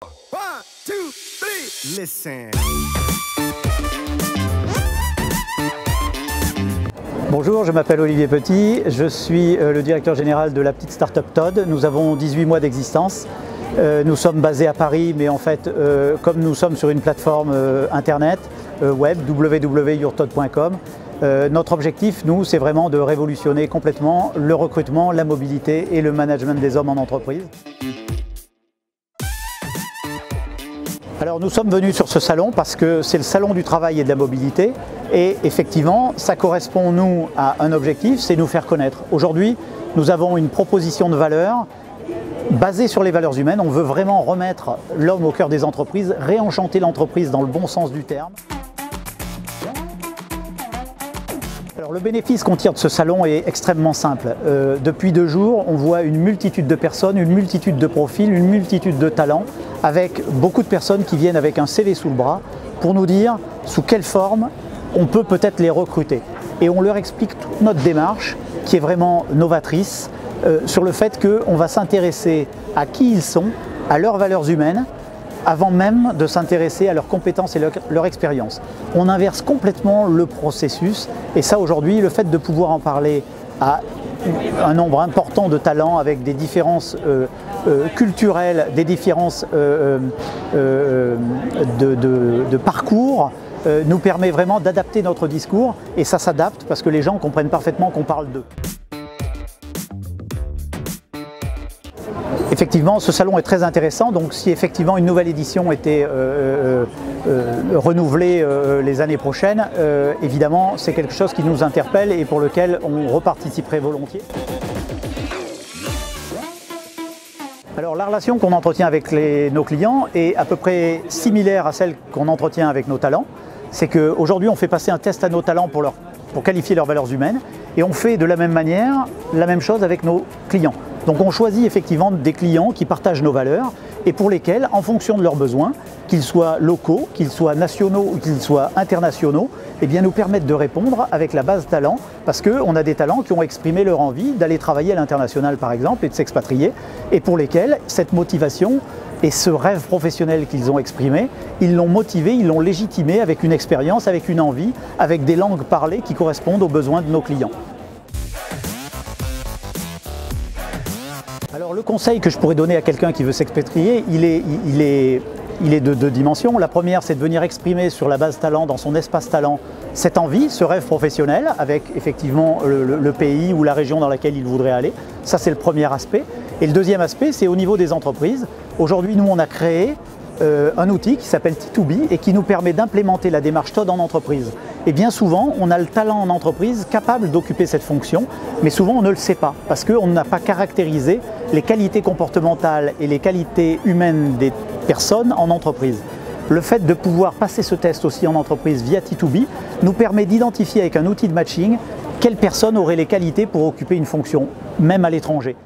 1, 2, 3, listen. Bonjour, je m'appelle Olivier Petit, je suis le directeur général de la petite start-up Todd. Nous avons 18 mois d'existence. Nous sommes basés à Paris, mais en fait, comme nous sommes sur une plateforme internet, web, www.yourtodd.com, notre objectif, nous, c'est vraiment de révolutionner complètement le recrutement, la mobilité et le management des hommes en entreprise. Alors nous sommes venus sur ce salon parce que c'est le salon du travail et de la mobilité et effectivement ça correspond nous à un objectif, c'est nous faire connaître. Aujourd'hui nous avons une proposition de valeur basée sur les valeurs humaines, on veut vraiment remettre l'homme au cœur des entreprises, réenchanter l'entreprise dans le bon sens du terme. Alors, le bénéfice qu'on tire de ce salon est extrêmement simple. Depuis 2 jours, on voit une multitude de personnes, une multitude de profils, une multitude de talents, avec beaucoup de personnes qui viennent avec un CV sous le bras pour nous dire sous quelle forme on peut peut-être les recruter. Et on leur explique toute notre démarche qui est vraiment novatrice sur le fait qu'on va s'intéresser à qui ils sont, à leurs valeurs humaines, avant même de s'intéresser à leurs compétences et leur expérience. On inverse complètement le processus et ça aujourd'hui, le fait de pouvoir en parler à un nombre important de talents avec des différences culturelles, des différences de parcours, nous permet vraiment d'adapter notre discours et ça s'adapte parce que les gens comprennent parfaitement qu'on parle d'eux. Effectivement, ce salon est très intéressant, donc si effectivement une nouvelle édition était renouvelée les années prochaines, évidemment c'est quelque chose qui nous interpelle et pour lequel on reparticiperait volontiers. Alors la relation qu'on entretient avec nos clients est à peu près similaire à celle qu'on entretient avec nos talents. C'est qu'aujourd'hui on fait passer un test à nos talents pour qualifier leurs valeurs humaines et on fait de la même manière la même chose avec nos clients. Donc on choisit effectivement des clients qui partagent nos valeurs et pour lesquels, en fonction de leurs besoins, qu'ils soient locaux, qu'ils soient nationaux ou qu'ils soient internationaux, eh bien nous permettent de répondre avec la base talent parce qu'on a des talents qui ont exprimé leur envie d'aller travailler à l'international par exemple et de s'expatrier et pour lesquels cette motivation et ce rêve professionnel qu'ils ont exprimé, ils l'ont motivé, ils l'ont légitimé avec une expérience, avec une envie, avec des langues parlées qui correspondent aux besoins de nos clients. Alors le conseil que je pourrais donner à quelqu'un qui veut s'expatrier, il est de 2 dimensions. La première, c'est de venir exprimer sur la base talent, dans son espace talent, cette envie, ce rêve professionnel, avec effectivement le pays ou la région dans laquelle il voudrait aller. Ça, c'est le premier aspect. Et le deuxième aspect, c'est au niveau des entreprises. Aujourd'hui, nous, on a créé un outil qui s'appelle T2B et qui nous permet d'implémenter la démarche Todd en entreprise. Et bien souvent, on a le talent en entreprise capable d'occuper cette fonction, mais souvent on ne le sait pas parce qu'on n'a pas caractérisé les qualités comportementales et les qualités humaines des personnes en entreprise. Le fait de pouvoir passer ce test aussi en entreprise via T2B nous permet d'identifier avec un outil de matching quelle personne aurait les qualités pour occuper une fonction, même à l'étranger.